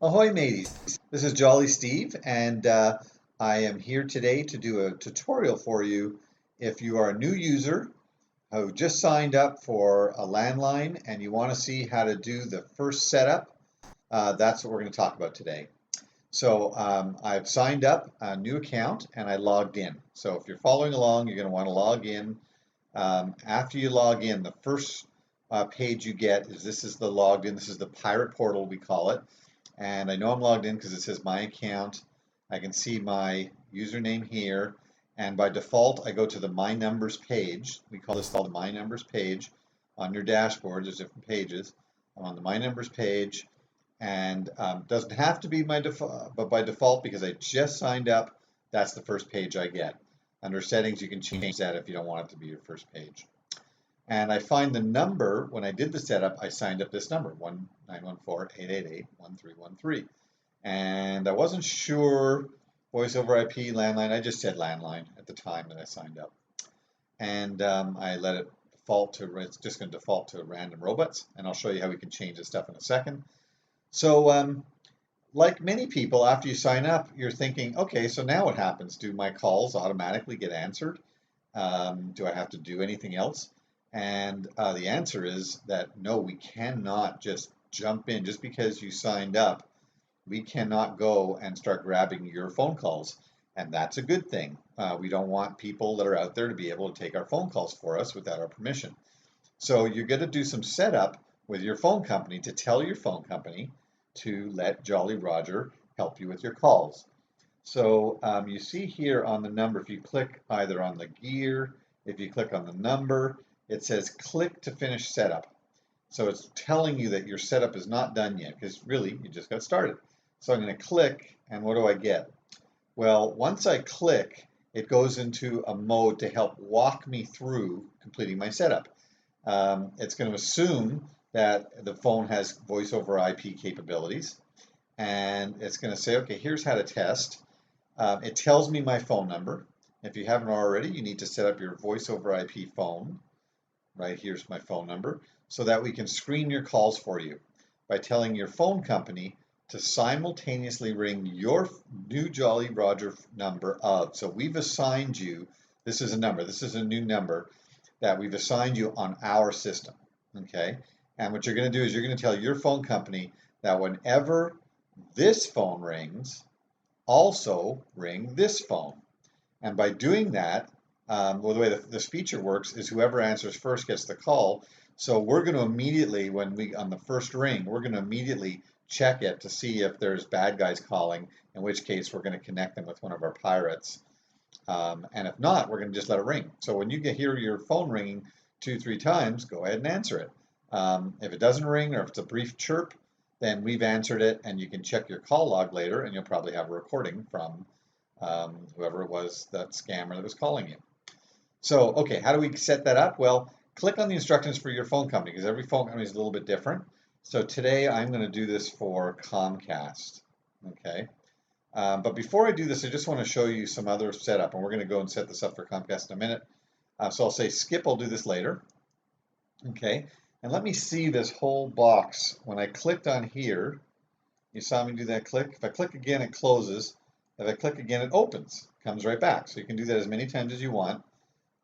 Ahoy mateys, this is Jolly Steve and I am here today to do a tutorial for you if you are a new user who just signed up for a landline and you want to see how to do the first setup. That's what we're going to talk about today. So I've signed up a new account and I logged in. So if you're following along, you're going to want to log in. After you log in, the first page you get is this is the logged in. This is the pirate portal, we call it. And I know I'm logged in because it says my account. I can see my username here. And by default, I go to the My Numbers page. We call this the My Numbers page on your dashboard. There's different pages. I'm on the My Numbers page. And doesn't have to be my default, but by default, because I just signed up, that's the first page I get. Under settings, you can change that if you don't want it to be your first page. And I find the number, when I did the setup, I signed up this number, 1-914-888-1313. And I wasn't sure, voice over IP, landline, I just said landline at the time that I signed up. And I let it default to, it's just going to default to random robots, and I'll show you how we can change this stuff in a second. So like many people, after you sign up, you're thinking, okay, so now what happens? Do my calls automatically get answered? Do I have to do anything else? And the answer is that no, we cannot just jump in. Just because you signed up, we cannot go and start grabbing your phone calls. And that's a good thing. We don't want people that are out there to be able to take our phone calls for us without our permission. So you're going to do some setup with your phone company to tell your phone company to let Jolly Roger help you with your calls. So you see here on the number, if you click either on the gear, if you click on the number, it says click to finish setup. So it's telling you that your setup is not done yet because really you just got started. So I'm going to click, and what do I get? Well, once I click, it goes into a mode to help walk me through completing my setup. It's going to assume that the phone has voice over IP capabilities, and it's going to say, okay, here's how to test. It tells me my phone number. If you haven't already, you need to set up your voice over IP phone. Right, here's my phone number, so that we can screen your calls for you by telling your phone company to simultaneously ring your new Jolly Roger number of. So we've assigned you, this is a number, this is a new number that we've assigned you on our system, okay? And what you're going to do is you're going to tell your phone company that whenever this phone rings, also ring this phone. And by doing that, well, the way this feature works is whoever answers first gets the call. So we're going to immediately, when we on the first ring, we're going to immediately check it to see if there's bad guys calling, in which case we're going to connect them with one of our pirates. And if not, we're going to just let it ring. So when you hear your phone ringing 2-3 times, go ahead and answer it. If it doesn't ring or if it's a brief chirp, then we've answered it, and you can check your call log later, and you'll probably have a recording from whoever it was, that scammer that was calling you. So, okay, how do we set that up? Well, click on the instructions for your phone company because every phone company is a little bit different. So today I'm going to do this for Comcast, okay? But before I do this, I just want to show you some other setup, and we're going to go and set this up for Comcast in a minute. So I'll say skip, I'll do this later, okay? And let me see this whole box. When I clicked on here, you saw me do that click. If I click again, it closes. If I click again, it opens, comes right back. So you can do that as many times as you want.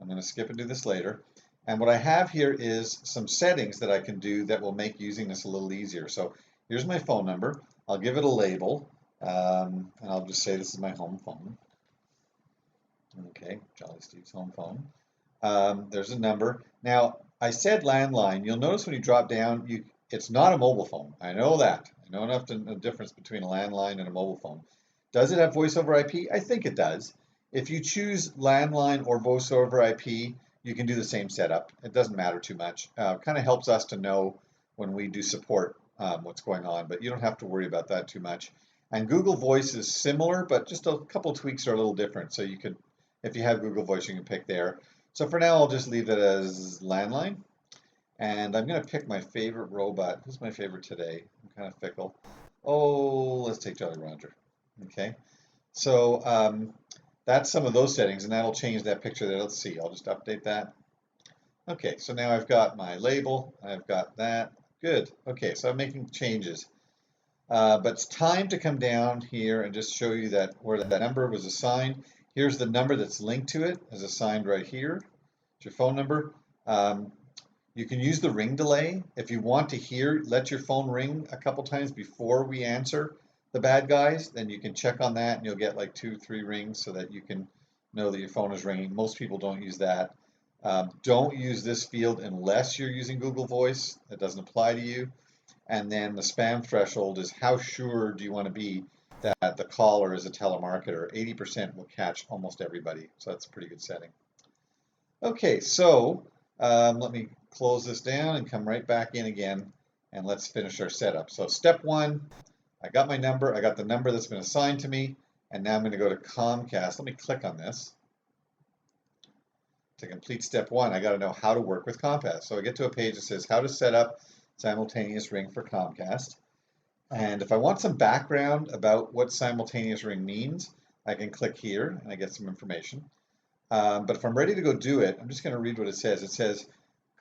I'm going to skip and do this later. And what I have here is some settings that I can do that will make using this a little easier. So here's my phone number. I'll give it a label, and I'll just say this is my home phone. Okay, Jolly Steve's home phone. There's a number. Now, I said landline. You'll notice when you drop down, it's not a mobile phone. I know that. I know enough to know the difference between a landline and a mobile phone. Does it have voice over IP? I think it does. If you choose landline or voice over IP, you can do the same setup. It doesn't matter too much. Kind of helps us to know when we do support what's going on, but you don't have to worry about that too much. And Google Voice is similar, but just a couple tweaks are a little different. So you could, if you have Google Voice, you can pick there. So for now, I'll just leave it as landline. And I'm going to pick my favorite robot. Who's my favorite today? I'm kind of fickle. Oh, let's take Jolly Roger. Okay. So that's some of those settings, and that'll change that picture there. Let's see, I'll just update that. Okay, so now I've got my label, I've got that. Good. Okay, so I'm making changes. But it's time to come down here and just show you that where that number was assigned. Here's the number that's linked to it, is assigned right here. It's your phone number. You can use the ring delay. If you want to let your phone ring a couple times before we answer the bad guys, then you can check on that and you'll get like 2-3 rings so that you can know that your phone is ringing. Most people don't use that. Don't use this field unless you're using Google Voice. That doesn't apply to you. And then the spam threshold is how sure do you want to be that the caller is a telemarketer. 80% will catch almost everybody, so that's a pretty good setting. Okay, so let me close this down and come right back in again, and let's finish our setup. So step one, I got my number, I got the number that's been assigned to me, and now I'm going to go to Comcast. Let me click on this. To complete step one, I got to know how to work with Comcast. So I get to a page that says how to set up simultaneous ring for Comcast. And if I want some background about what simultaneous ring means, I can click here and I get some information. But if I'm ready to go do it, I'm just going to read what it says. It says,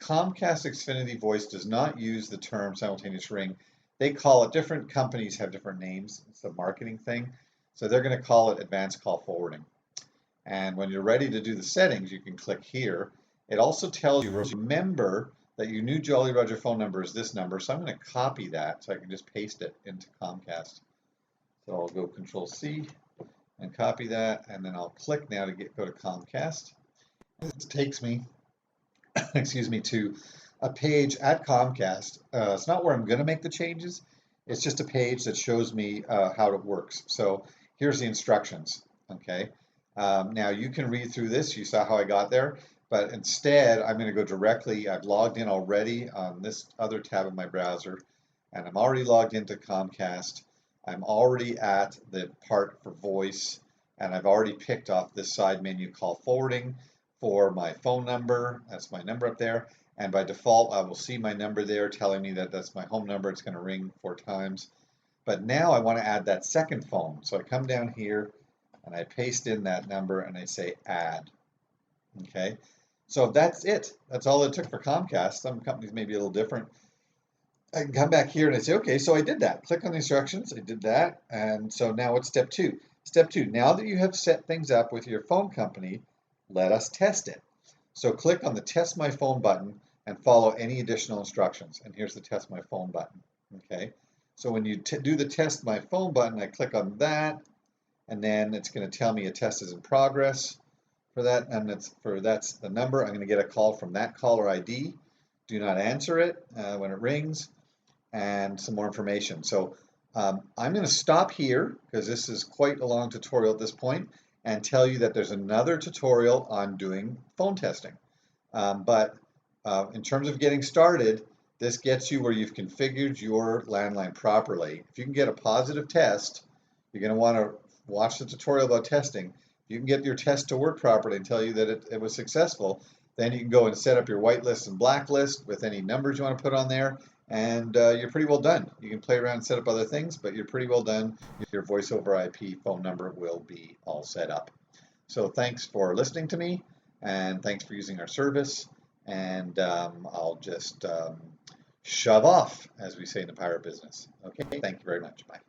Comcast Xfinity Voice does not use the term simultaneous ring. They call it, different companies have different names. It's a marketing thing. So they're going to call it advanced call forwarding. And when you're ready to do the settings, you can click here. It also tells you, remember that your new Jolly Roger phone number is this number. So I'm going to copy that so I can just paste it into Comcast. So I'll go Control-C and copy that, and then I'll click now to go to Comcast. It takes me, excuse me, to a page at Comcast. It's not where I'm going to make the changes. It's just a page that shows me how it works. So here's the instructions. Okay. Now you can read through this. You saw how I got there, but instead I'm going to go directly. I've logged in already on this other tab of my browser, and I'm already logged into Comcast. I'm already at the part for voice, and I've already picked off this side menu called forwarding for my phone number. That's my number up there, and by default I will see my number there telling me that that's my home number. It's going to ring 4 times. But now I want to add that second phone, so I come down here and I paste in that number and I say add. Okay, so that's it. That's all it took for Comcast. Some companies may be a little different. I can come back here and I say, okay, so I did that. Click on the instructions, I did that, and so now it's step two. Step two, now that you have set things up with your phone company, let us test it. So click on the Test My Phone button and follow any additional instructions. And here's the Test My Phone button. Okay, so when you do the Test My Phone button, I click on that, and then it's going to tell me a test is in progress for that, and that's the number. I'm going to get a call from that caller ID. Do not answer it when it rings, and some more information. So I'm going to stop here because this is quite a long tutorial at this point, and tell you that there's another tutorial on doing phone testing. But in terms of getting started, this gets you where you've configured your landline properly. If you can get a positive test, you're going to want to watch the tutorial about testing. If you can get your test to work properly and tell you that it was successful, then you can go and set up your whitelist and blacklist with any numbers you want to put on there, and you're pretty well done. You can play around and set up other things, but you're pretty well done. Your voice over IP phone number will be all set up. So thanks for listening to me, and thanks for using our service, and I'll just shove off, as we say in the pirate business. Okay, thank you very much. Bye.